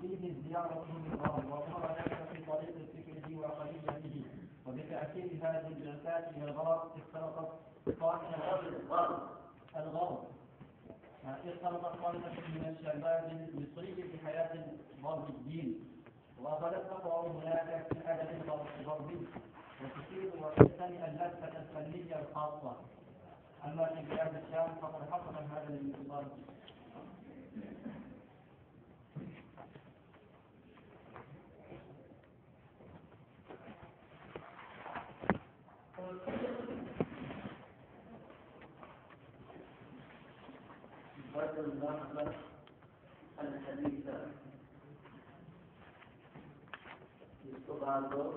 فيه زيارة للغرب وظهر ذلك في طريق فكره وعقليته وبتأثير هذه الجلسات إلى الغرب اختلطت طائفة من الشباب المصري في حياة غرب الدين وأخذت تقع هناك في الأدب الغربي وتصيب وتجتمع اللذة الفنية الخاصة. أما في بلاد الشام فقد حصل هذا الانتصار. اللحظة الحديثة جس کو بعض لوگ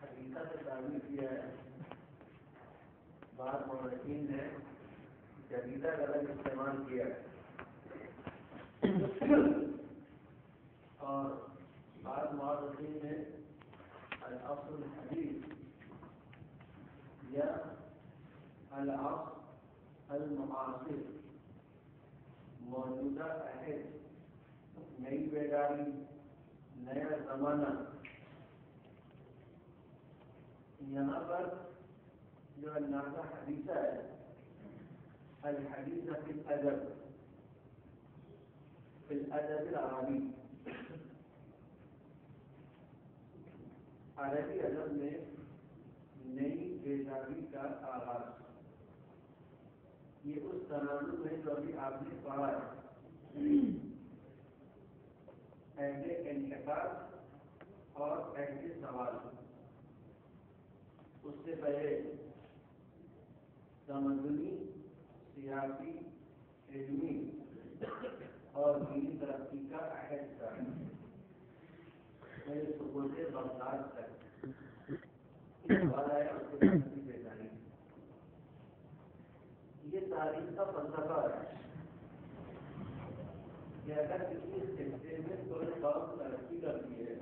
حقیقت سے تعبیر کیا ہے، بعض مورخین نے جدیدہ کا لفظ استعمال کیا ہے اور بعض مورخین نے الاصل الحدیث یا الاصل المعاصر موجودہ عہد، نئی بیداری، نیا زمانہ، یہاں پر جو اندازہ حدیثہ ہے الحدیثہ فی الادب، فی الادب العربی، عربی ادب میں نئی بیداری کا آغاز، یہ اس تناظر میں جو ابھی آپ نے پڑھا ہے، عہد انحطاط اور عہد سوال، اس سے پہلے تمدنی، سیاسی، علمی اور دینی ترقی کا عہد تھا، سقوط بغداد تک ہے اس کے بعد کی بیداری۔ یہ تاریخ کا فلسفہ ہے کہ اگر کسی خطے میں کوئی قوم ترقی کرتی ہے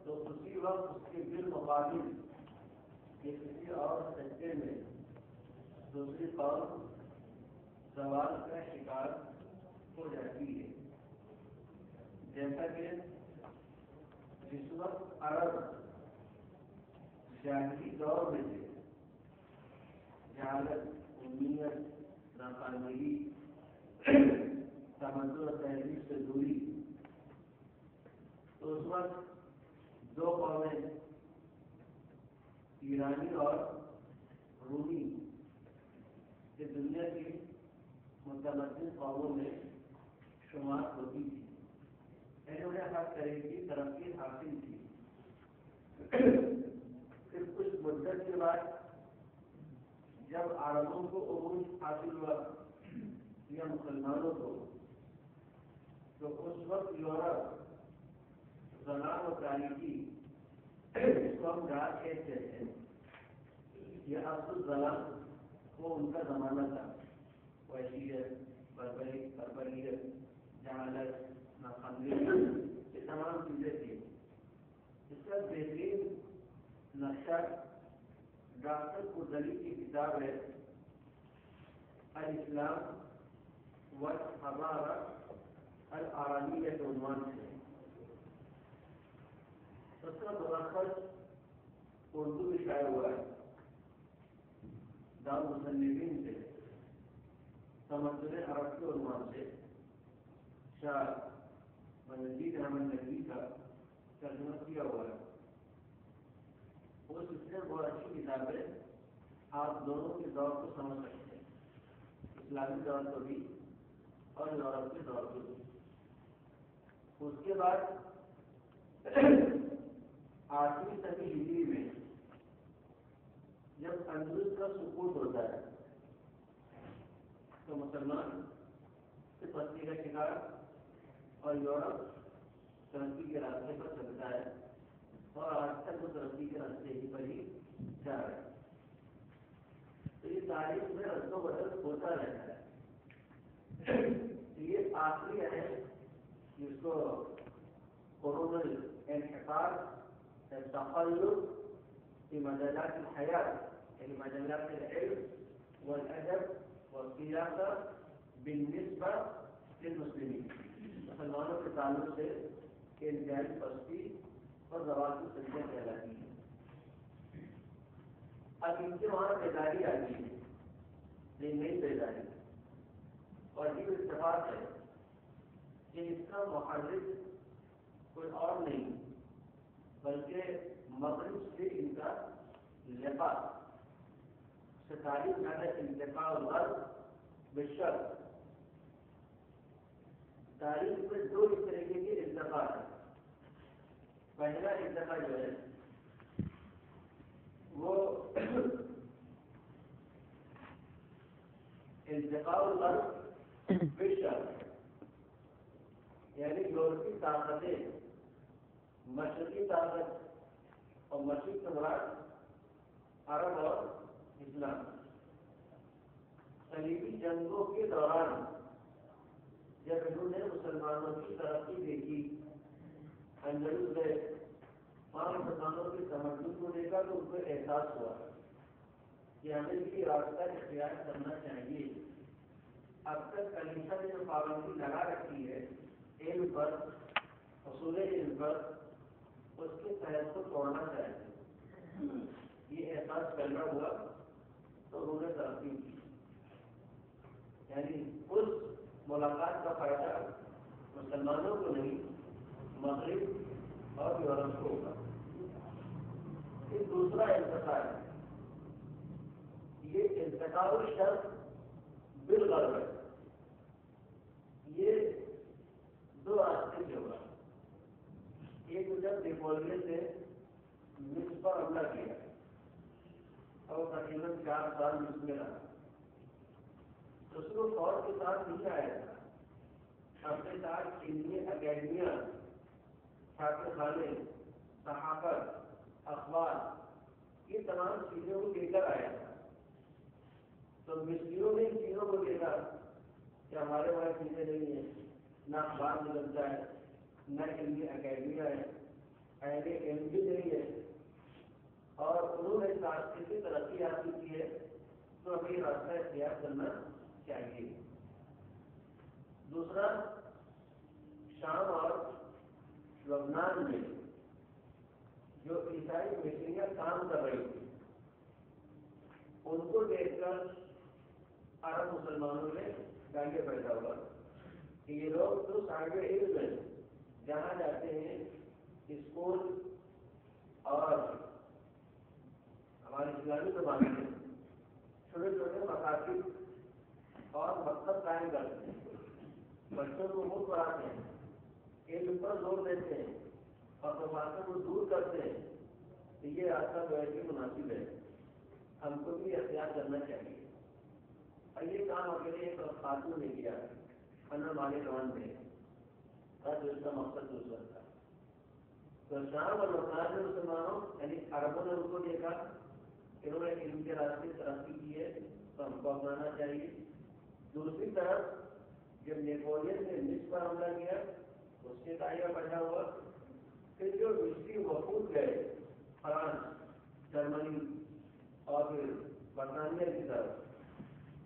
تو اسی وقت اس کے بالمقابل کہ کسی اور خطے میں دوسری قوم زوال کا شکار ہو جاتی ہے، جیسا کہ جس وقت عرب جاہلی دور میں تھے، جہالت، امیت، ناقابلی، تمدن و تہذیب سے دوری، تو اس وقت دو قومیں ایرانی اور رومی کہ دنیا کی متمدن قوموں میں شمار ہوتی تھی، انہوں نے ہر طرح کی ترقی حاصل کی۔ پھر کچھ مدت کے بعد جب عربوں کو عروج حاصل ہوا یا مسلمانوں کو، تو اس وقت یورپ زنان و تاریخی اس کو ہم ڈاک کہتے ہیں، یہ افضل زنان وہ ان کا زمانہ تھا، وحشیت، بربریت، جہالت، ناقابلی، یہ تمام چیزیں تھیں۔ اس کا بہترین نقشہ ڈاکٹر قدلی کی کتاب ہے الاسلام والحضارہ العربیہ کے عنوان سے، اس کا ملخص اردو میں شائع ہوا ہے دارالمصنفین سے، تمدن عرب کے عنوان سے شاہ منجید احمد نقوی کا ترجمہ کیا ہوا ہے۔ وہ سلسلے میں بہت اچھی کتاب ہے، آپ دونوں کے دور کو سمجھ سکتے ہیں، اسلامی دور کو بھی اور یورپ کے دور کو بھی۔ اس کے بعد 8ویں صدی ہجری میں جب اندلس کا سقوط ہوتا ہے تو مسلمان سے پستی کا شکار اور یورپ ترقی کے راستے پر چلتا ہے، اور آج تک وہ ترقی کے راستے ہی پر ہی جا رہا ہے۔ تو یہ تاریخ میں رد و بدل ہوتا رہتا ہے۔ یہ آخری ہے جس کو قرون الانحطاط التقلب في مجالات الحياة، يعني مجالات العلم والأدب والسياسة بالنسبة للمسلمين، مثل مسلمانوں کے تعلق سے انتہائی پستی اور زوال کی سجدہ کہلاتی ہے۔ اب ان کے وہاں بیداری آتی ہے، یہ نئی بیداری، اور یہ اتفاق ہے کہ اس کا محرک کوئی اور نہیں بلکہ مغرب سے ان کا لباس سے تعلیم زیادہ انتقال الغرب بشرط تاریخ میں دو اس طریقے کے انتقال ہیں۔ پہلا انتقال جو ہے وہ انتقال الغرب بشرط، یعنی یورپی طاقتیں مشرقی طاقت اور مشرق سے مراد عرب اور اسلام صلیبی جنگوں کے دوران جب انہوں نے مسلمانوں کی ترقی دیکھی، اندلس گئے، وہاں مسلمانوں کی تمدن کو دیکھا تو ان کو احساس ہوا کہ ہمیں یہ راستہ اختیار کرنا چاہیے۔ اب تک کلیسا نے جو پابندی لگا رکھی ہے علم پر، اصول علم پر، اس کے تحت کو توڑنا چاہیے۔ یہ احساس پیدا ہوا تو انہوں نے ترقی کی، یعنی اس ملاقات کا فائدہ مسلمانوں کو نہیں مغرب اور یورپ کو ہوگا۔ پھر دوسرا انتقال ہے، یہ انتقال الشرق بالغرب ہے۔ یہ دو راستے سے ہوگا۔ ایک جب نیپولین نے مصر پر حملہ کیا اور تقریباً 4 سال مصر میں رہا، اس کو فوج کے ساتھ نہیں آیا تھا، اپنے ساتھ علمی اکیڈمیاں، چھاپے خانے، صحافت، اخبار، یہ تمام چیزوں کو لے کر آیا تھا۔ تو مصریوں نے ان چیزوں کو دیکھا کہ ہمارے وہاں چیزیں نہیں ہیں، نہ اخبار نکلتا ہے، نہ علمی اکیڈمیاں ہیں، اہل علم بھی نہیں ہے، اور انہوں نے اس راستے سے ترقی حاصل کی ہے، تو ہمیں یہ راستہ اختیار کرنا چاہیے۔ دوسرا، شام اور لبنان میں جو عیسائی مشنریاں کام کر رہی تھی، ان کو دیکھ کر عرب مسلمانوں میں ڈانگے پیدا ہوا کہ یہ لوگ تو صاحب علم ہیں، جہاں جاتے ہیں اسکول اور ہماری اسلامی زبان میں چھوٹے چھوٹے مکاتب اور مکتب قائم کرتے ہیں، بچوں کو مفت پڑھاتے ہیں، علم پر زور دیتے ہیں اور فسادوں کو دور کرتے ہیں، تو یہ راستہ بہت مناسب ہے، ہم کو بھی اختیار کرنا چاہیے۔ اور یہ کام اکیلے ایک خاتون نے کیا، انا مالک رحمان نے، اور اس کا مقصد دوسرا تھا۔ تو شام اور لبنان میں مسلمانوں یعنی عربوں نے ان کو دیکھا، انہوں نے علم کے راستے ترقی کی ہے تو ہم کو اپنانا چاہیے۔ دوسری طرف جب نیپولین نے مصر پر حملہ کیا، اس سے دائرہ پیدا ہوا۔ پھر جو مصری وفود گئے فرانس، جرمنی اور پھر برطانیہ کی طرف،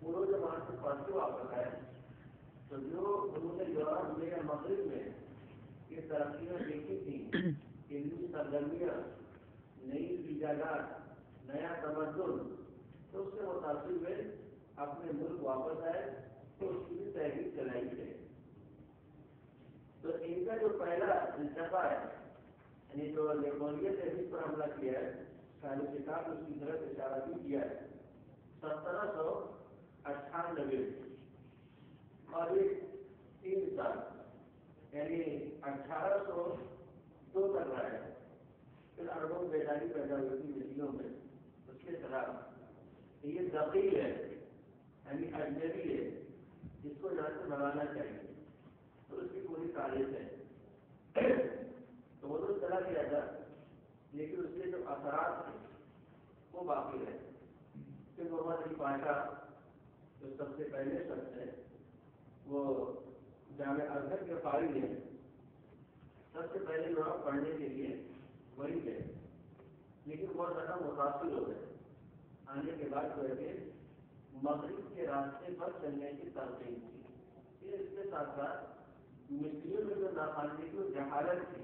انہوں نے وہاں سے پانچ واپس آئے، تو جو انہوں نے یورپ میں یا مغرب میں یہ ترقیاں دیکھی تھیں، علمی سرگرمیاں، نئی ایجادات، نیا تمدن، تو اس سے متاثر ہوئے اپنے ملک واپس آئے، تو اس کی بھی تحریک چلائی گئی۔ تو ان کا جو پہلا التفا ہے، یعنی جو نیپولین نے اس پر حملہ کیا ہے، خالی کتاب اس کی طرف اشارہ بھی کیا ہے، 1798 اور یہ 3 سال یعنی 1802 تک رہا ہے۔ پھر عربوں میں بیداری پیدا ہوئی تھی مصریوں میں اس کے خلاف، یہ ذقیل ہے یعنی اجنبی ہے، جس کو یہاں سے بھگانا چاہیے، تو اس کی پوری تاریخ ہے۔ تو وہ تو چلا گیا تھا، لیکن اس کے جو اثرات ہیں وہ باقی رہے۔ پھر محمد علی پاشا جو سب سے پہلے شخص ہے، وہ جامعہ ازہر کے فارغ ہیں، سب سے پہلے یورپ پڑھنے کے لیے وہی گئے، لیکن بہت زیادہ متاثر ہو گئے۔ آنے کے بعد جو ہے کہ مغرب کے راستے پر چلنے کی ترغیب کی۔ پھر اس کے ساتھ ساتھ مصریوں میں جو ناخواندگی اور جہالت تھی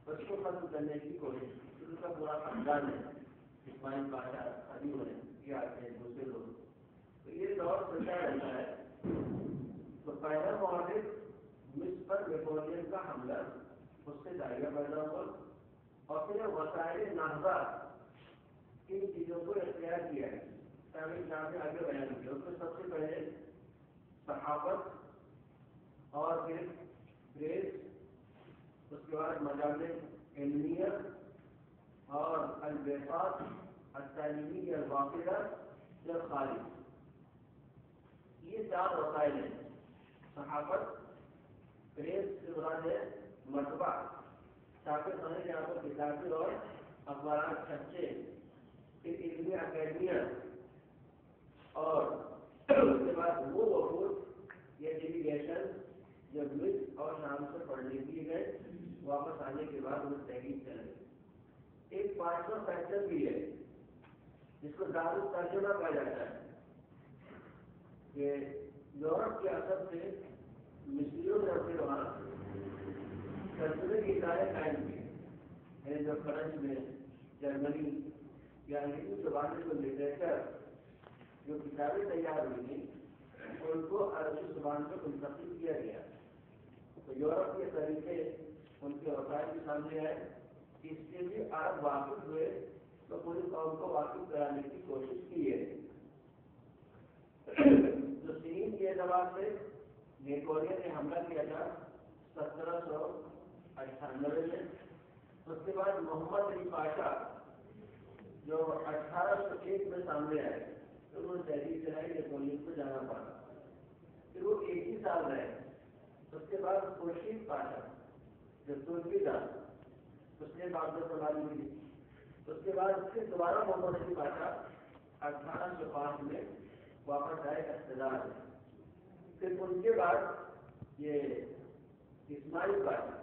اس کو ختم کرنے کی کوشش کی. ان کا پورا خاندان ہے, اسماعیل بادشاہ علیوں نے یہ آتے ہیں دوسرے لوگ, تو یہ دور چلتا رہتا ہے. تو پہلا مورد مصر پر نیپولین کا حملہ, اس سے دائرہ پیدا ہوا, اور پھر وسائل نہضہ ان چیزوں کو اختیار کیا ہے. تعمیر جہاں سے آگے بیان کیا, اس میں سب سے پہلے صحافت اور پھر پریس, اس کے بعد مجالس علمیہ اور البحثات التعلیمی الواقعہ یا خارج, یہ چار وسائل ہیں. صحافت, پریس سے مراد ہے مطبع, تاکہ سمجھ کے آپ کو کتابیں اور اخبارات سچے, پھر علمی اکیڈمیاں, اور اس کے بعد وہ وفود یا ڈیلیگیشن جب مصر اور شام سے پڑھنے کے لیے گئے, واپس آنے کے بعد وہ تحقیق کریں. ایک پانچواں فیکٹر بھی ہے جس کو دارالترجمہ کہا جاتا ہے, کہ یورپ کے اثر سے مصریوں نے اپنے وہاں ترجمے کے ادارے قائم کیے. یعنی جو فرانس میں, جرمنی یا انگریزی زبان میں جو لٹریچر جو کتابیں تیار ہوئی تھیں ان کو عربی زبان میں منتقل کیا گیا. تو یورپ کے طریقے ان کے وسائل کے سامنے آئے, اس سے بھی عرب واقف ہوئے تو پوری قوم کو واقف کرانے کی کوشش کی ہے. تو سین کے اعتبار سے نیپولین نے حملہ کیا تھا 1798 میں. اس کے بعد محمد علی پاشا جو 1801 میں سامنے آئے, تو انہوں نے تحریک چلائی, نیپولین کو جانا پڑا. پھر وہ ایک ہی سال رہے. اس کے بعد خورشید پاشا جو ترکی تھا, اس نے بابر سنبھالی ہوئی. اس کے بعد پھر دوبارہ محمد علی پاشا 1805 میں واپس آئے اقتدار میں. پھر ان کے بعد یہ اسماعیل پاشا,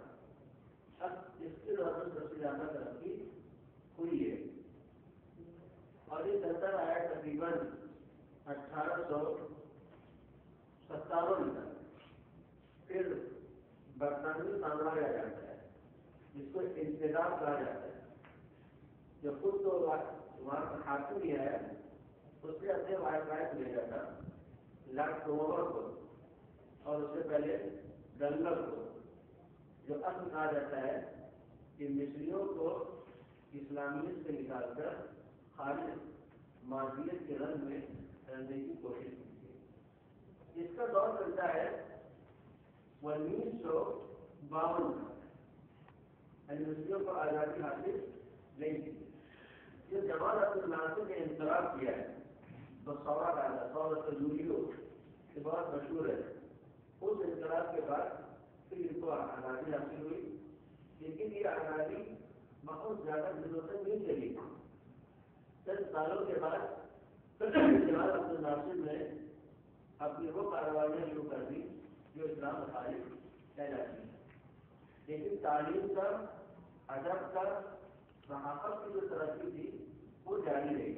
اب اس کے دوران سب سے زیادہ ترقی ہوئی ہے, اور یہ چلتا رہا ہے تقریباً 1857 تک. پھر برطانوی سامراج آ جاتا ہے جس کو انتظام کہا جاتا ہے, جو خود تو وہاں کا حاکم ہی ہے, اس سے اپنے واقعات لے جاتا لارڈ کرومر کو, اور اس سے پہلے ڈنلپ کو, جو اصل کہا جاتا ہے کہ مصریوں کو اسلامیت سے نکال کر خالص مادیت کے رنگ میں رہنے کی کوشش کی ہے. اس کا دور چلتا ہے 1952 کا, یعنی مصریوں کو آزادی حاصل نہیں تھی. یہ جمال عبد الناصر نے انقلاب کیا ہے, تو سوال آیا سورت یولیو یہ بہت مشہور ہے. اس انقلاب کے بعد پھر ان کو آزادی حاصل ہوئی, لیکن یہ آزادی بہت زیادہ دنوں تک نہیں چلی. چند سالوں کے بعد جمال عبد الناصر نے اپنی وہ کاروائیاں شروع کر دی جو اسلام مخالف کہلاتی ہیں. لیکن تعلیم کا, ادب کا, صحافت کی جو ترقی تھی وہ جاری رہی.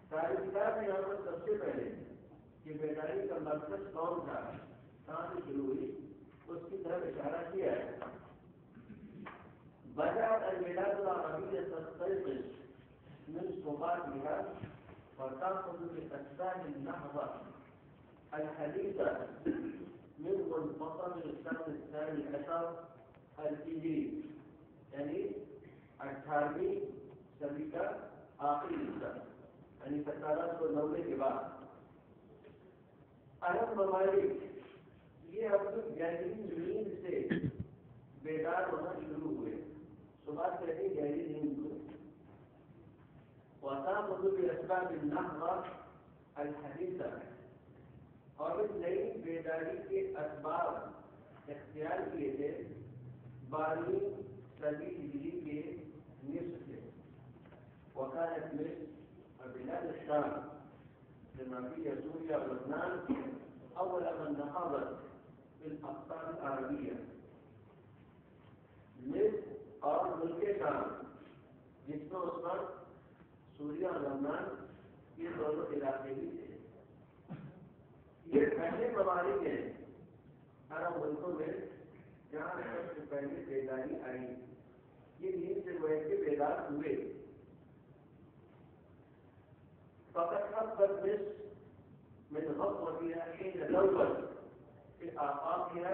تاریخکار نے یہاں پر سب سے پہلے کہ بیداری کا مرکز کون تھا, کہاں سے شروع ہوئی, اس کی طرف اشارہ کیا ہے. بدأت البلاد العربية تستيقظ من صباتها وتأخذ بأجسام النهضة الحديثة من منتصف القرن الثاني عشر الهجري, یعنی 18ویں صدی کا آخری حصہ, یعنی 1790 کے بعد. عرب ممالک یہ اپنی گہری نیند سے بیدار ہونا شروع ہوئے. صبح سے ہی گہری نیند ہوئی. وتأخذ بأسباب النهضة الحديثة, اور اس نئی بیداری کے اسباب اختیار کیے تھے 12ویں صدی ہجری کے نصف سے. وكانت مصر وبلاد الشام بما فيها سوريا ولبنان أول من نهضت في الأقطار العربية. مصر اور ملک شام جس میں اس وقت سوریا اور لبنان یہ دونوں علاقے بھی تھے, یہ پہلے ممالک ہیں عرب ملکوں میں جہاں سب سے پہلے بیداری آئی، یہ نیند سے ویسے بیدار ہوئے. فقط حبت مصر من غفوتها حين ذوبت في آفاقها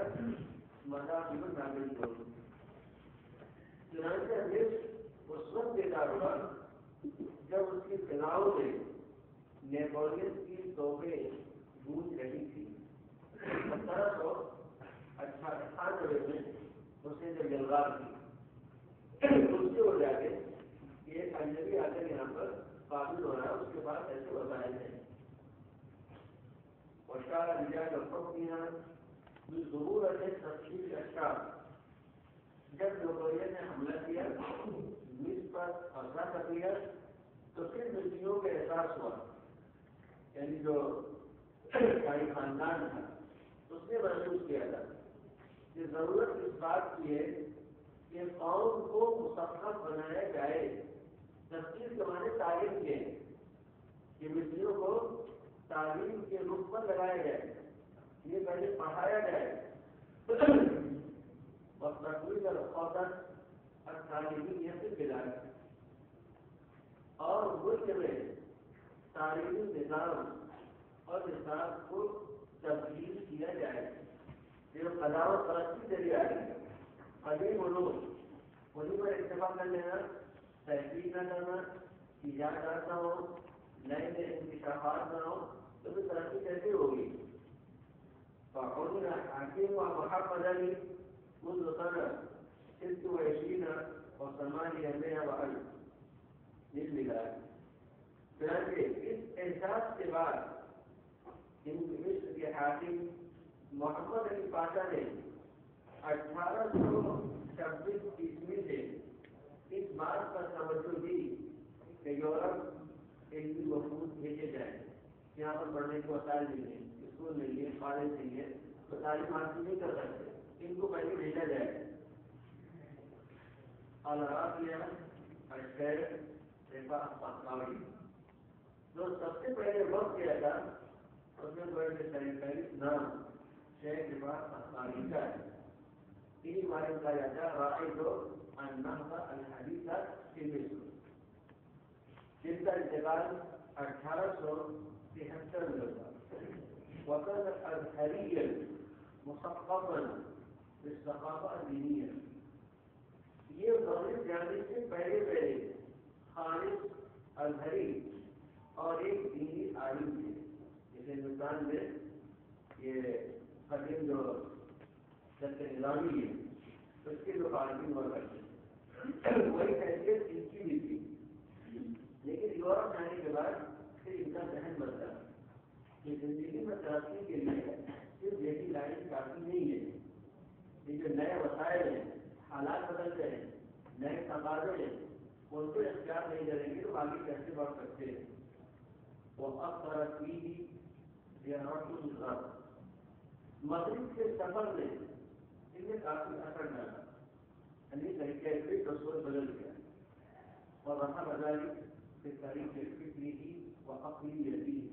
مذاهب النابلسون. چنانچہ مصر اس وقت بیدار ہوا جب اس کی فضاؤں میں نیپولین کی توپیں گونج رہی تھی. 1798 میں اس نے جب یلغار کی اس سے ہو جاتے کہ ایک اجنبی آ کر یہاں پر قابل ہو رہا ہے، اس کے پاس ایسے وسائل ہیں. وشار رجال حکمها بضرورة تفصیل الاشخاص. جب نیپولین نے حملہ کیا مصر پر قبضہ کر لیا تو پھر مصریوں کا احساس ہوا، یعنی جو شاہی خاندان تھا اس نے محسوس کیا تھا کہ ضرورت اس بات کی ہے کہ قوم کو مثقف بنایا جائے. تفصیل کے معنی تعلیم کے کہ مصریوں کو تعلیم کے رخ پر لگایا جائے، یہ پہلے پڑھایا جائے اور تقویض القدر اور تعلیمی سے ملایا اور ملک میں تعلیمی نظام اور نصاب کو تبدیل کیا جائے. جو قدامت پرستی ذریعے آئی قدیم علوم انہیں پر اتفاق کر لینا، تحقیق نہ کرنا، ایجادات نہ ہو، نئے نئے انکشافات نہ ہو تو پھر ترقی کیسے ہوگی. فقولنا حاکم و محمد علی منذ سنة 26 و8 للميلاد. چنانچہ اس احساس کے بعد مصر کے حاکم محمد علی پاشا نے 1826 عیسوی سے اس بات پر توجہ دی کہ یورپ علمی وفود بھیجے جائیں. یہاں پر پڑھنے کے وسائل نہیں ہیں، اسکول نہیں ہے، کالج نہیں ہے، تو تعلیم حاصل نہیں کر سکتے، ان کو پہلے بھیجا جائے. جو سب سے پہلے وقت کیا تھا اس میں بڑے نام شیخ رفاعت اصفہانی کا ہے. انہیں بارے کہا جاتا ہے رائد النہضہ الحدیثہ فی مصر، جن کا انتقال 1873 میں ہوا. وكان أزهريا مثقفا بالثقافة الدينية. یہ مغرب جانے سے پہلے خالص ازہری اور ایک دینی عالم تھے. اس ہندوستان میں یہ قدیم جو جلد نظامی ہے اس کے جو عالمی ہوا کرتے وہی حیثیت ان کی بھی تھی. لیکن یورپ جانے کے بعد پھر ان کا ذہن بدلا کہ زندگی میں ترقی کے لیے صرف یہی لائن کافی نہیں ہے. یہ جو نئے وسائل ہیں، حالات بدل گئے ہیں، نئے تقاضے ہیں، ان کو اختیار نہیں کریں گے تو آگے کیسے بڑھ سکتے ہیں. وہ اب ترقی ہی مغرب کے سفر نے ان میں کافی اثر ڈالا، یعنی طریقہ تصور بدل گیا. اور رہا بداری کے طریقے فکری ہی و عقلی یقین.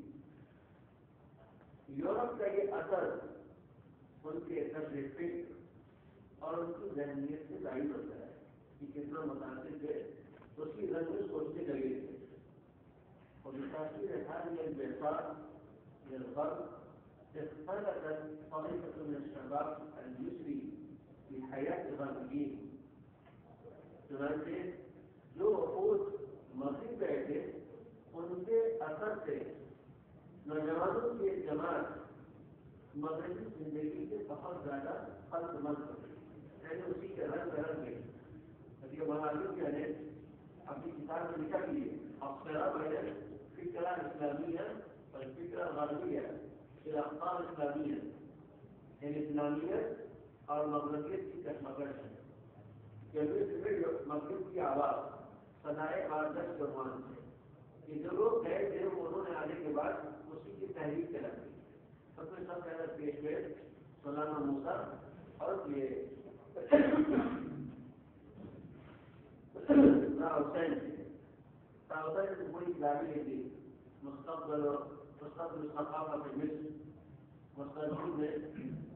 یورپ کا یہ اثر ان کے طرز فکر اور ان کی ذہنیت سے ظاہر ہوتا ہے کہ کتنا متاثر تھے، اس کی رنگ میں سوچنے لگے تھے. اور متاثر حال یہ بحثات للغرب اختلفت طائفة من الشباب المصري في حياة الغربيين. چنانچہ جو وفود مغرب گئے تھے ان کے اثر سے نوجوانوں کی ایک جماعت مغربی زندگی سے بہت زیادہ خلق مند ہو گئی، یعنی اسی کے رنگ برنگ میں. مغربی کیا نے اپنی کتاب میں لکھا کہ افسرہ بین فکرہ اسلامیہ اور فکرہ غربیہ الاقطار اسلامیہ، یعنی اسلامیت اور مغربیت کی کشمکش ہے. مغرب کی آواز صدائے آردش جوان سے کہ جو لوگ گئے تھے انہوں نے آنے کے بعد اسی کی تحریک کر دی. سب سے سب پہلے پیش ہوئے مولانا موسیٰ اور یہ حسین سے بڑی کتابیں تھی مستقبل ثقافت مصر، مستقبل میں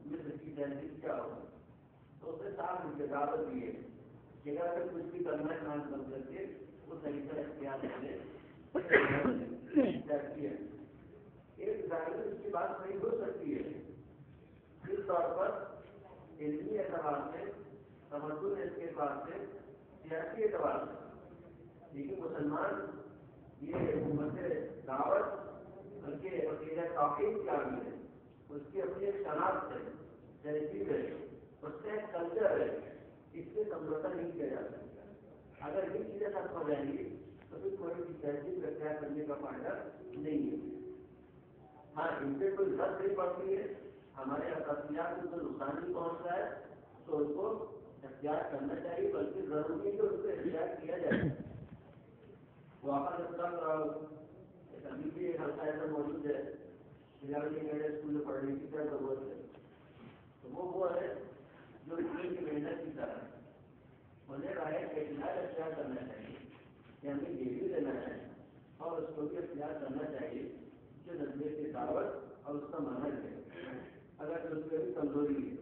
مصر کی تہذیب کیا ہو، تو اس نے صاحب ان کے دعوت دیے کہ اگر کچھ بھی کرنا ہے کام کر کے وہ طریقہ اختیار کرے ہے۔ ایک ظاہر اس کی بات نہیں ہو سکتی ہے، اس طور پر علمی اعتبار سے، تمدن کے اعتبار سے، سیاسی اعتبار سے، لیکن مسلمان یہ حکومت دعوت بلکہ عقیدہ توحید کا بھی ہے، اس کی اپنی ایک شناخت ہے، تہذیب ہے، اس کا ایک کلچر ہے، اس سے سمجھوتا نہیں کیا جا سکتا۔ اگر یہ چیزیں ختم ہو جائیں گی تو پھر کوئی بھی تہذیب اختیار کرنے کا فائدہ نہیں ہے۔ ہاں، ان سے کوئی رد نہیں پڑتی ہے، ہمارے اقتصادیات کو نقصان نہیں پہنچتا ہے تو اس کو اختیار کرنا چاہیے، بلکہ ضروری ہے کہ اس کو اختیار کیا جائے۔ واقعہ ابھی بھی ایک ہلکا ایسا موجود ہے، میرے اسکول میں پڑھنے کی کیا ضرورت ہے، تو وہ ہے جو اسکول کی محنت کی طرح انہیں رائے کا علاج اختیار کرنا چاہیے کہ ہمیں یہ بھی لینا ہے اور اس کو بھی اختیار کرنا چاہیے جو نظریے کی دعوت اور اس کا مانا ہے۔ اگر اس میں بھی کمزوری ہے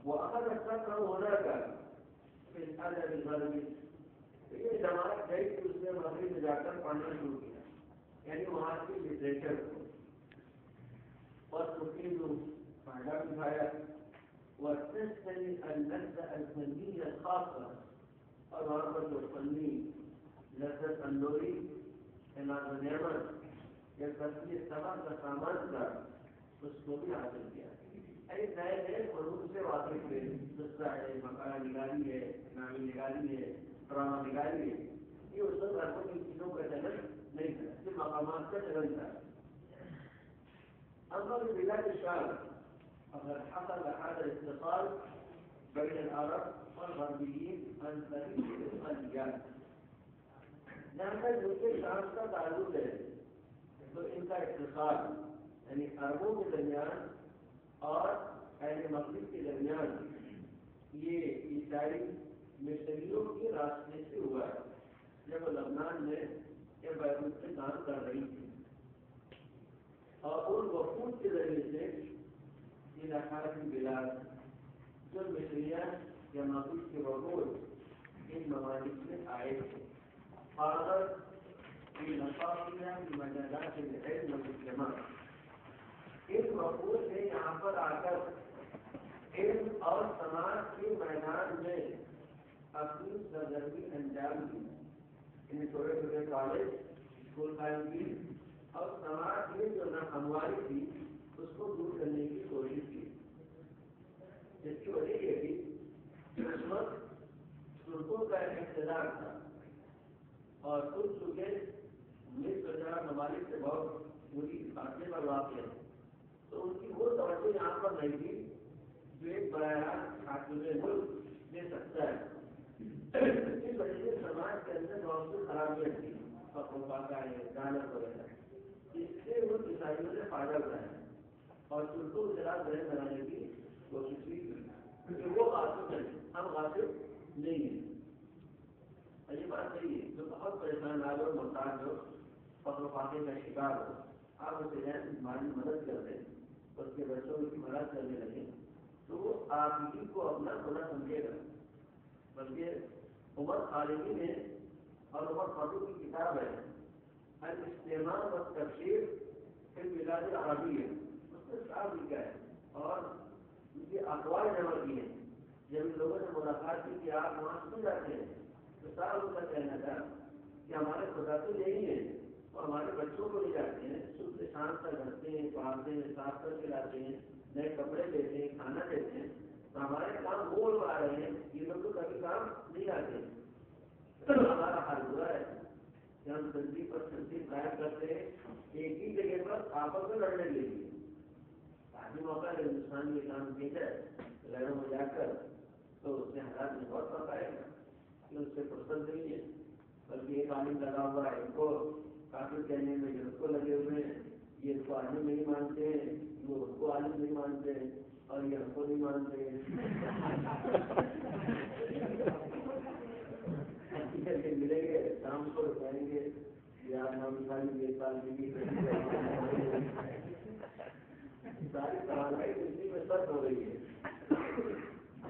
وہ اگر اچھا کام ہونا کا یہ جماعت گئی کہ اس نے مغرب میں جا کر پڑھنا شروع کیا، یعنی وہاں کی لٹریچر کو اور ترکی کو فائدہ اٹھایا وتستني اللذة الفنية الخاصة، اور وہاں پر جو فنی لذت اندوری ناز و نعمت یا تصویر سبق کا سامان تھا اس کو بھی حاصل کیا۔ ایک نئے نئے فنون سے واقف ہوئے، قصہ ہے، مقالہ نگاری ہے، نامی نگاری ہے، ڈرامہ نگاری ہے، یہ اس وقت عربوں کی چیزوں کا چلن نہیں تھا، صرف مقامات کا چلن تھا۔ اما بلاد الشام فقد حصل هذا الاتصال بين العرب والغربيين عن طريق الإقليات، جہاں جو کہ شام کا تعلق ہے تو ان کا اتصال یعنی عربوں کے درمیان اور اہل مغرب کے درمیان یہ عیسائی مصریوں کے راستے سے ہوا جب لبنان میں یا بیروت سے کام کر رہی تھی، اور ان وفود کے ذریعے سے علاقائی کی بلاد جو مصریان یا مغرب کے وفود ان ممالک میں آئے تھے، اور کی مجالات العلم والاجتماع، اس وفود نے یہاں پر آ کر علم اور سماج کے میدان میں اپنی سرگرمی انجام دی، ان چھوٹے چھوٹے کالج اسکول قائم کی اور سماج میں جو ناہمواری تھی اس کو دور کرنے کی کوشش کی، جس کی وجہ یہ تھی کہ اس وقت ترکوں کا اقتدار تھا اور ترک چونکہ مصر وغیرہ ممالک سے بہت پوری فاصلے پر واقع ہے، تو ان کی وہ توجہ یہاں پر نہیں تھی جو ایک براہ راست حاکم ملک دے سکتا ہے۔ اس وجہ سے سماج کے اندر بہت سی خرابیاں تھیں، فقہ ہے، دانت وغیرہ، اس سے وہ عیسائیوں نے فائدہ اٹھایا اور ترکوں کے خلاف ذہن بنانے کی کوشش بھی کی کہ وہ غاصب ہیں، ہم غاصب نہیں ہیں۔ اور یہ بات صحیح ہے، جو بہت پریشان آ اور محتاج ہو، فقر و فاقے کا شکار ہو، آپ اسے ذہن مالی مدد کر دیں، اس کے بچوں کی مدد کرنے لگے تو وہ آپ ہی کو اپنا خدا سمجھے گا۔ بلکہ عمر خالدی نے اور عمر فاروق کی کتاب ہے الاستعمار والتبشیر فی البلاد العربیہ، اس میں صاف لکھا ہے اور ان کی اقوال جمع کی ہیں۔ جب ان لوگوں نے ملاقات کی کہ آپ وہاں کیوں جاتے ہیں تو صاحب ان کا کہنا تھا کہ ہمارے خدا تو یہی ہے، اور ہمارے بچوں کو لے جاتے ہیں، صبح سے شام تک رکھتے ہیں، پڑھاتے ہیں، صاف کر کے لاتے ہیں، نئے کپڑے دیتے ہیں، کھانا دیتے ہیں، تو ہمارے کام وہ لوگ آ رہے ہیں، یہ لوگ تو کبھی کام نہیں آتے۔ ہمارا حال برا ہے کہ ہم تنظیم پر تنظیم قائم کرتے ہیں ایک ہی جگہ پر آپس میں لڑنے کے لیے، آدمی موقع ہے ہندوستان میں کام کیا جائے غیروں میں جا کر تو اس کے حالات میں بہت فرق آئے گا کہ اس سے فرصت نہیں ہے، بلکہ ایک عالم لگا ہوا ہے، ان کو کافی کہنے میں جو اس کو لگے ہوئے ہیں، یہ اس کو عالم نہیں مانتے ہیں، وہ اس کو عالم نہیں مانتے ہیں اور یہ ہم کو نہیں مانتے ہیں۔ ملیں گے شام کو کہیں گے یار ہم ساری یہ سال کی ساری سوال ہے اسی میں خدمت ہو رہی ہے.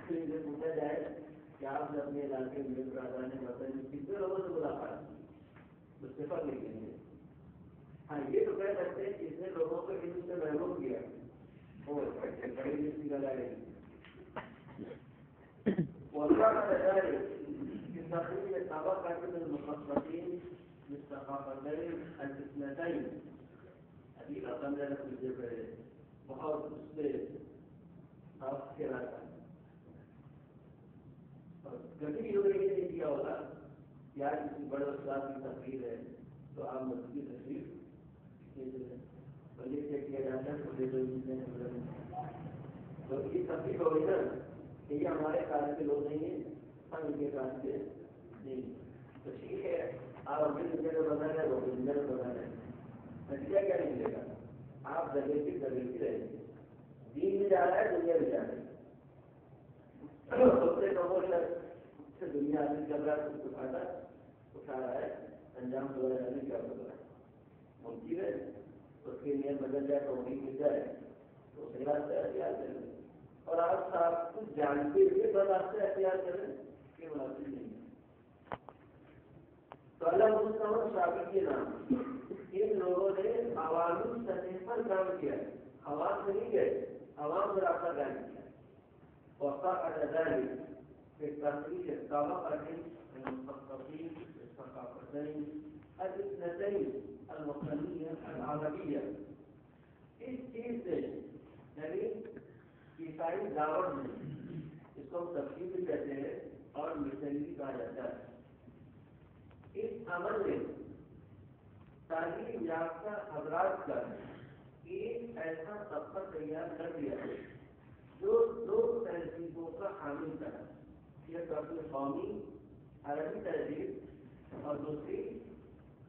سے پوچھا جائے کہ آپ نے اپنے علاقے میں برادران وطن کتنے لوگوں سے ملاقات کی تو صفر لکھیں گے. ہاں یہ تو کہہ سکتے ہیں کہ اتنے لوگوں کو علم سے محروم کیا بڑی لسٹی لگائے گی. تقرير طبقة من المخصصين للثقافتين الاثنتين. هذه الأقام لك الجبل محاولة السليم خاص كراتا کبھی لوگ یہ نہیں کیا ہوگا یا کسی بڑے استاد کی تقریر ہے تو آپ مسجد کی تشریف بندے سے کیا جاتا ہے تو یہ تقریر ہوگی نا کہ یہ ہمارے کام کے لوگ نہیں ہیں ہم ان کے کام کے نہیں. تو ٹھیک ہے آپ اپنے دنیا کو بتا رہے ہیں وہ دنیا کو بتا رہے ہیں نتیجہ کیا نہیں ملے گا. آپ جگہ کی رہیں گے. دین بھی جا رہا ہے دنیا بھی جا رہی ہے. دوسرے لوگوں سے دنیا حاصل کر رہا ہے کچھ اٹھا رہا ہے انجام وغیرہ نہیں کیا ہوگا ممکن ہے اس کی نیت بدل جائے تو وہیں مل جائے تو صحیح راستہ اختیار کریں. اور آپ صاحب کچھ جانتے ہوئے بس راستے اختیار کریں کہ مناسب نہیں ہے. تو اللہ مستعمل شافعی کے نام ان لوگوں نے عوامی سطح پر کام کیا ہے. عوام سے نہیں گئے عوام سے رابطہ قائم کیا. وقع ذلك في التقرير الطبقة المخصصين للثقافتين الاثنتين المقامية العربية. اس چیز سے یعنی عیسائی دعوت میں اس کو تفصیل بھی کہتے ہیں اور مشنری بھی کہا جاتا ہے. اس عمل میں تعلیم یافتہ حضرات کا ایک ایسا طبقہ تیار کر دیا ہے جو دو تہذیبوں کا حامل تھا. ایک اپنی قومی عربی تہذیب اور دوسری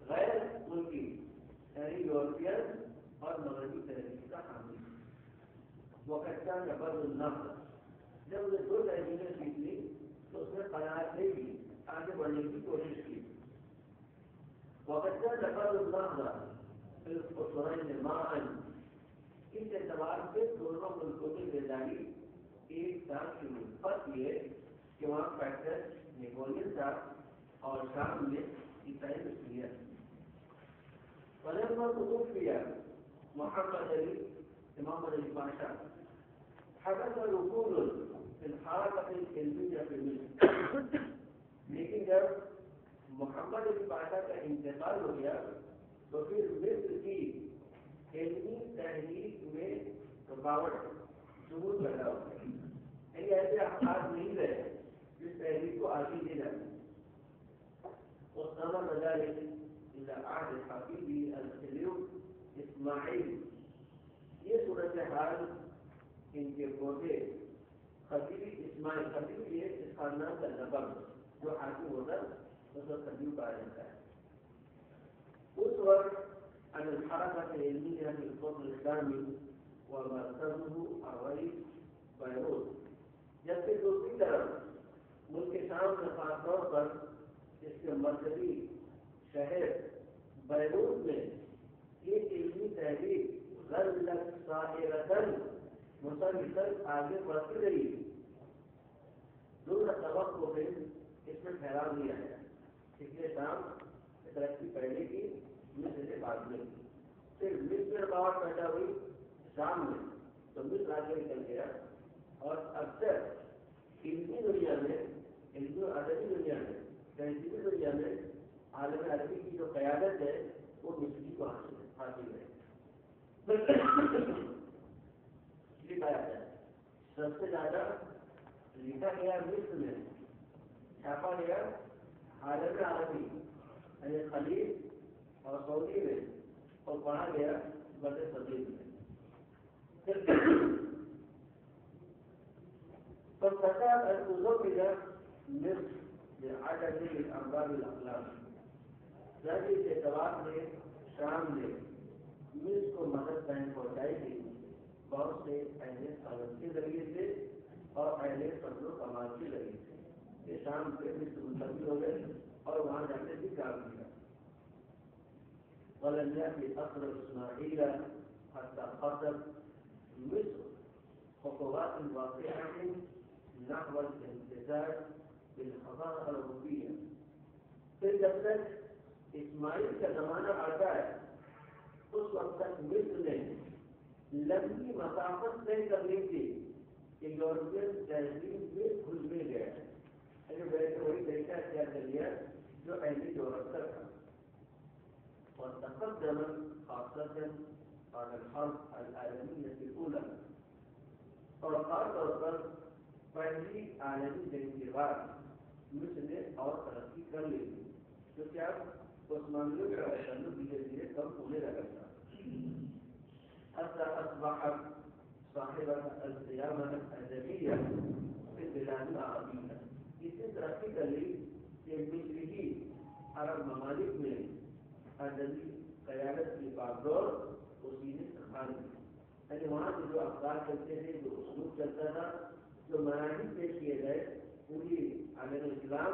غیر ملکی یعنی یورپین اور مغربی تہذیب کا حامل. وقت کا نفر النفر جب انہیں دو تہذیبیں سیکھ لی تو اس نے قناعت نہیں کی آگے بڑھنے کی کوشش کی. وقت کا نفر النفر القرآن معاً اس اعتبار سے دونوں ملکوں کی بیداری ایک ساتھ شروع. فرق یہ کہ وہاں فیکٹر نیپولین تھا اور شام میں عیسائی مسیحیت. فلما توفي محمد علي امام علي باشا حدث ركود في الحركة العلمية في مصر. لیکن جب محمد علی باشا کا انتقال ہو گیا تو پھر مصر کی علمی تحریک میں رکاوٹ ظہور پیدا ہو گئی. یعنی ایسے افراد نہیں رہے جس تحریک کو آگے لے جاتے. اسامہ مدارس الى عهد حفیدی الخلیل اسماعیل. یہ صورتحال ان کے پوتے خطیبی اسماعیل خطیب یہ اس خاندان کا لقب جو حاکم ہوتا اس کو خطیب کہا جاتا ہے. اس وقت عن الحركة العلمية في القطب الإسلامي ومركزه الرئيس بيروت. جبکہ دوسری طرف ملک شام میں خاص طور پر اس کے مرکزی شہر بیروت میں یہ علمی تحریک غلط صاحرتاً مسلسل آگے بڑھتی رہی. دونوں سبق کو پھر اس میں ٹھہراؤ دیا ہے. پچھلے شام ترقی پہلے کی مصر سے بعد میں صرف مصر میں رکاوٹ پیدا ہوئی شام میں تو مصر آگے نکل گیا. اور اکثر علمی دنیا میں علمی ادبی دنیا میں تہذیبی دنیا میں عالم عربی کی جو قیادت ہے وہ مصری کو حاصل ہے. لکھایا ہے سب سے زیادہ لکھا گیا مصر میں چھاپا گیا عالم عربی یعنی خلیج اور سعودی میں اور پڑھا گیا بر صغیر میں. فاستطاعت ان تزوج مصر بعدد من ارباب الاقلام. ظاہر اس اعتبار سے شام نے مصر کو مدد پہنچائی تھی بہت سے اہل صنعت کے ذریعے سے اور اہل فضل و کمال کے ذریعے سے. یہ شام سے مصر منتقل ہو گئے اور وہاں جا کے بھی کام کیا. ولم يأتي أثر إسماعيل حتى قصد مصر خطوات واقعة نحو الامتثال بالحضارة الأوروبية. پھر جب تک اسماعیل کا زمانہ آتا ہے اس وقت تک مصر نے لمبی مسافت طے کر لی تھی کہ یورپین تہذیب میں گھل مل گیا. ویسے وہی طریقہ اختیار کر لیا جو اہلی یورپ کا تھا. وتقدم خاصة على الحرب العالمية الأولى. اور خاص طور پر پہلی عالمی جنگ کے بعد مصر نے اور ترقی کر لی تھی کیونکہ اب عثمانیوں کا تعلق دھیرے دھیرے کم ہونے لگا تھا. حتى أصبحت صاحبة القيامة الأدبية في البلاد العربية. اسی ترقی کر لی کہ مصری عرب ممالک میں ادبی قیادت کی باغدور اسی نے سنبھال لی. یعنی وہاں سے جو افکار چلتے تھے، جو اسلوب چلتا تھا، جو مناہج پیش کیے گئے، پوری عالم اسلام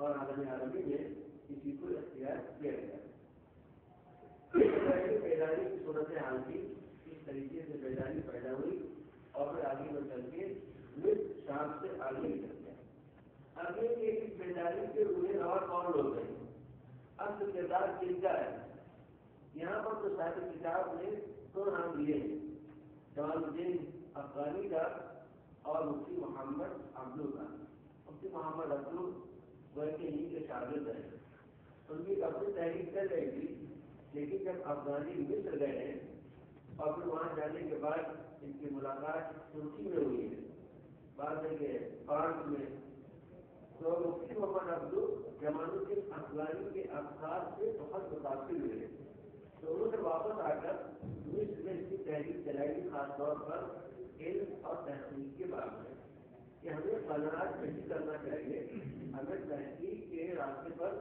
اور عالم عربی میں اسی کو اختیار کیا گیا. بیداری کی صورت حال کی اس طریقے سے بیداری پیدا ہوئی اور پھر آگے بڑھ کر کے مصر شام سے آگے نکل گیا. آگے کے اس بیداری کے روئے اور کون لوگ ہیں؟ اصل کردار کن کا ہے؟ یہاں پر تو صاحب کتاب نے دو نام لیے ہیں، جمال الدین افغانی کا اور مفتی محمد عبدو کا. مفتی محمد عبدو وہ انہیں کے شاگرد ہیں. ان کی اپنی تحریک کر رہی تھی، لیکن جب افغانی مصر گئے ہیں اور پھر وہاں جانے کے بعد ان کی ملاقات ترکی میں ہوئی ہے، بعد میں فرانس میں، تو مفتی محمد عبدو جمال الدین افغانی کے افکار سے بہت متاثر ہوئے. تو انہوں نے واپس آ کر مصر میں اس کی تحریک چلائی، خاص طور پر علم اور تحقیق کے بارے میں کہ ہمیں قناعت نہیں کرنا چاہیے، ہمیں تحقیق کے راستے پر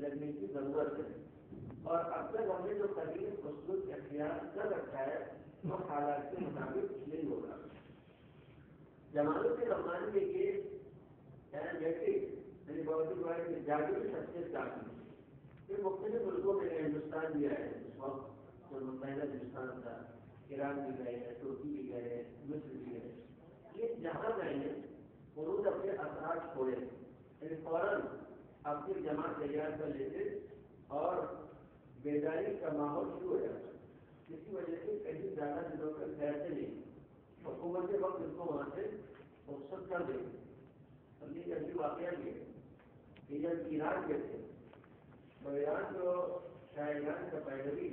لگنے کی ضرورت ہے. اور اب تک ہم نے جو قدیم اسلوب اختیار کر رکھا ہے وہ حالات کے مطابق نہیں ہوگا. جمال الدین افغانی دیکھیے میری بہت ہی جاگری شخصیت کافی ہے. یہ مختلف ملکوں میں ہندوستان بھی آئے ہیں، اس وقت جو متحدہ ہندوستان تھا، ایران بھی گئے ہیں، ترکی بھی گئے ہیں، مصر بھی گئے. یہ جہاں گئے ہیں انہوں نے اپنے اثرات چھوڑے، یعنی فوراً اپنی جماعت تیار کر لیتے اور بیداری کا ماحول شروع ہو جاتا. اسی وجہ سے کہیں زیادہ دنوں تک ایسے نہیں، حکومت کے وقت ان کو وہاں سے رخصت کر دیں. اب یہ ابھی واقعہ بھی ہے کہ جب ایران کے تھے تو ایران جو شاہ ایران کا پیروی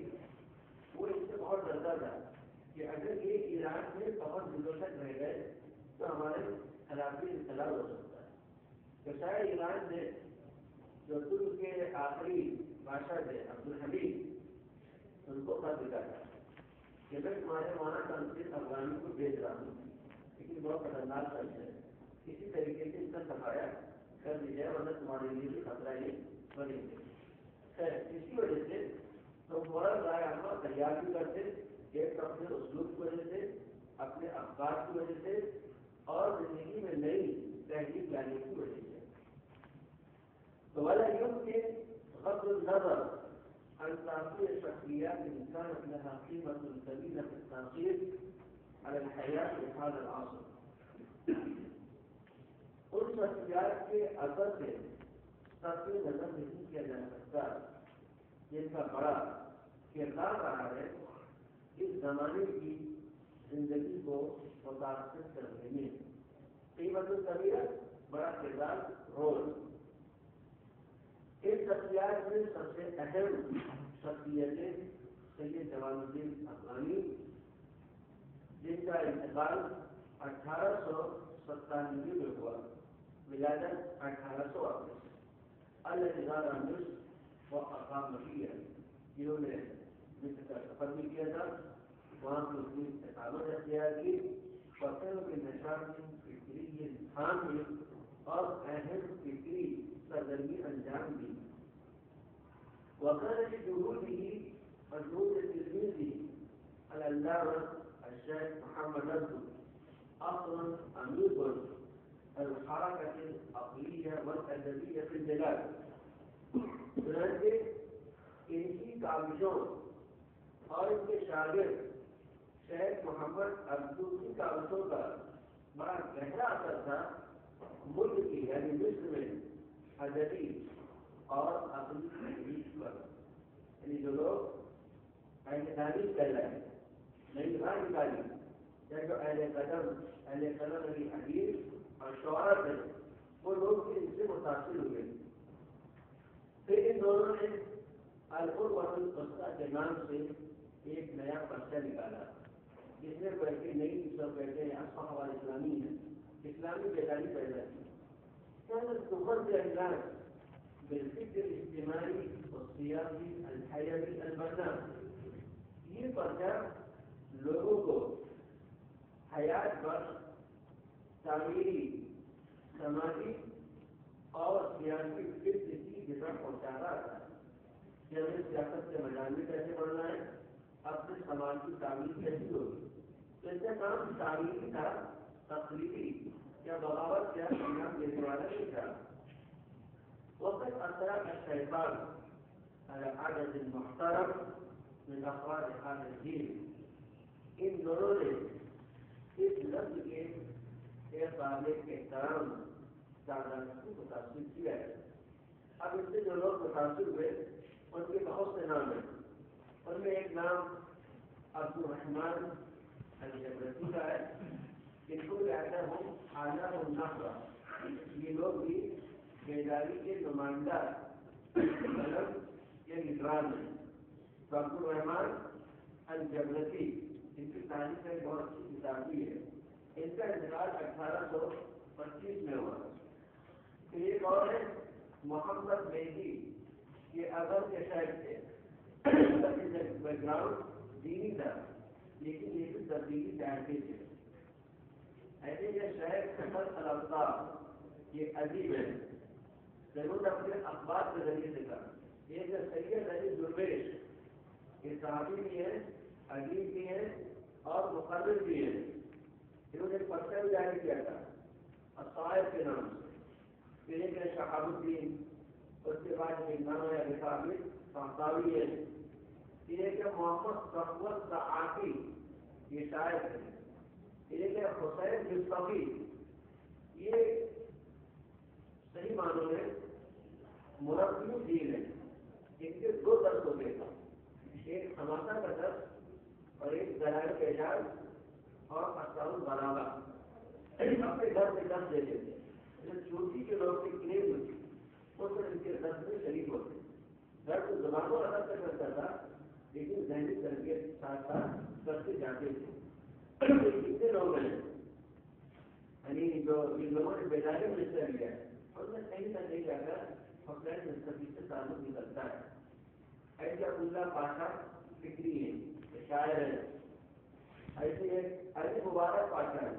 وہ اس سے بہت ڈرتا تھا کہ اگر یہ ایران میں بہت دنوں تک رہ گئے تو ہمارے خلافی انقلاب ہو سکتا ہے. تو شاہ ایران نے جو ترک کے آخری بادشاہ تھے عبدالحمید، ان کو خط لکھا تھا کہ میں تمہارے وہاں تنظیم افغانی کو بھیج رہا ہوں، لیکن بہت خطرناک شخص ہے، اسی طریقے سے ان کا صفایا کر دی جائے ورنہ تمہارے لیے بھی خطرہ ہی بنے گے. اسی وجہ سے تو فوراً رائے عامہ تیار بھی کرتے، ایک اپنے اسلوب کی وجہ سے، اپنے افکار کی وجہ سے اور زندگی میں نئی تحریک لانے کی وجہ سے. تو ولا يمكن غض النظر عن تعطيل شخصيات كانت لها قيمة كبيرة في التأثير على الحياة في هذا العصر. ان شخصیات کے اثر سے تاثیر نظر نہیں کیا جا سکتا جن کا بڑا کردار رہا ہے اس زمانے کی زندگی کو متاثر کرنے میں. قیمت الکبیرہ بڑا کردار رول. اس شخصیات میں سب سے اہم شخصیتیں سید جمال الدین افغانی، جن کا انتقال 1897 میں ہوا، ولادت 1888. الجزار مصر و اقام مکیہ، جنہوں نے مصر کا سفر بھی کیا تھا، وہاں کی اپنی استقامت اختیار کی، فصلوں کے نشان فکری انسان میں اور اہم فکری سرگرمی انجام دی. وكان لجهوده وجهود تلميذه العلامة الشيخ محمد عبده أصل عميق الحركة العقلية والأدبية في البلاد. چنانچہ ان کی کاوشوں اور ان کے شاگرد شیخ محمد الطوسی کا عرصوں کا بڑا گہرا اثر تھا ملک کی یعنی مصر میں ادبی اور عقلی تحریک پر. یعنی جو لوگ اہل تعلیم کر رہے ہیں نئی راہ نکالی یا جو اہل قلم علی حدیث اور شعرا تھے وہ لوگ بھی ان سے متاثر ہوئے. پھر ان دونوں نے القرۃ الوسطیٰ کے نام سے ایک نیا پرچہ نکالا جس میں بلکہ نئی سب کہتے ہیں اصفہ اسلامی ہے اسلامی بیداری پیدا کی. تفضل الناس بالفکر الاجتماعی والسیاسی الحیوی البنا. یہ پرچہ لوگوں کو حیات بخش تعمیری سماجی اور سیاسی فکر کی طرف پہنچا رہا تھا کہ ہمیں سیاست کے میدان میں کیسے بڑھنا ہے, اپنے سماج کی تعمیر کیسی ہوگی. تو اس کا کام تعمیری تھا, تقریبی یا بغاوت یا انجام دینے والا نہیں تھا. وقت اثرات الشیطان على عدد محترم من افراد هذا الدين. ان دونوں نے اس لفظ کے ایک قابل احترام تعداد کو متاثر کیا ہے. اب اس سے جو لوگ متاثر ہوئے ان کے بہت سے نام ہیں. ان میں ایک نام عبد الرحمن الجبرتی کا ہے جن کو کہتا ہوں اعلیٰ النخبہ. یہ لوگ بھی بیداری کے نمائندہ قلم یا نگران ہیں. تو عبد الرحمن الجبرتی ان کی تاریخ میں بہت اچھی کتاب بھی ہے. ان کا انتقال 1825 میں ہوا. ایک اور ہے محمد مہدی, یہ اگر کے شاعر تھے. بیک گراؤنڈ دینی تھا لیکن یہ بھی تبدیلی چاہتے تھے. ایسے یہ شاعر سفر الفاظ یہ عجیب ہے. ضرور اپنے اخبار کے ذریعے سے کہا. یہ جو سید علی درویش یہ صحابی بھی ہیں, ادیب بھی ہیں اور مقرر بھی ہیں. انہوں نے پرچہ بھی جاری کیا تھا الصائب کے نام سے. پھر ایک ہے شہاب الدین, اس کے بعد ایک نام ہے رفاقی صحابی ہے. پھر ایک ہے محمد صفوت صحافی یہ شاعر ہے. پھر ایک ہے حسین مصطفی. یہ صحیح معنوں میں مربی دین ہے. ان کے دو درس ہو گئے, ایک حماسہ کا درس اور ایک دلائل کا اعجاز اور اسباب البلاغہ. اپنے گھر میں درس دیتے تھے. چوٹی کے لوگ کی کریز ہوتی اس پر ان کے درس میں شریک ہوتے. درد زبان کو الگ سے کرتا تھا لیکن ذہنی تربیت کے ساتھ ساتھ کرتے جاتے تھے. کتنے لوگ ہیں یعنی جو ان لوگوں نے بیداری میں حصہ لیا ہے اور میں کہیں نہ کہیں جا کر اپنے مستقبل سے تعلق نکلتا ہے. ایسے عبداللہ پاشا فکری ہے, شاعر ہے. ایسے ایک علی مبارک پاشا ہے,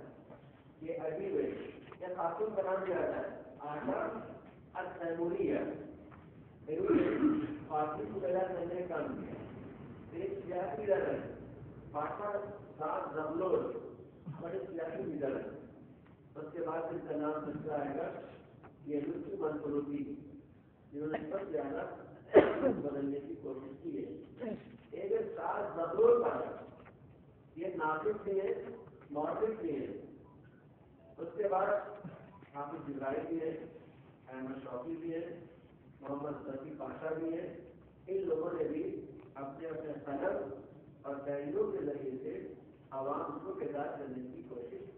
یہ ادیب ہے. یہ خاتون کا نام کیا ہے آشا التیموریہ. فارسی کو پیدا کرنے کا کام کیا. ایک سیاسی لیڈر ہے پاشا صاحب زملور, بڑے سیاسی لیڈر ہے. اس کے بعد اس کا نام دوسرا آئے گا یہ لطفی منفلوطی جنہوں نے سب زیادہ بدلنے کی کوشش کی ہے. ایک صاحب زملور پاشا یہ ناطق بھی ہے, مورخ بھی ہے. اس کے بعد حافظ جبرائیل بھی ہے, احمد شوقی بھی ہے, محمد رفیع پاشا بھی ہے. ان لوگوں نے بھی اپنے اپنے قلم اور تحریروں کے ذریعے سے عوام کو بیدار کرنے کی کوشش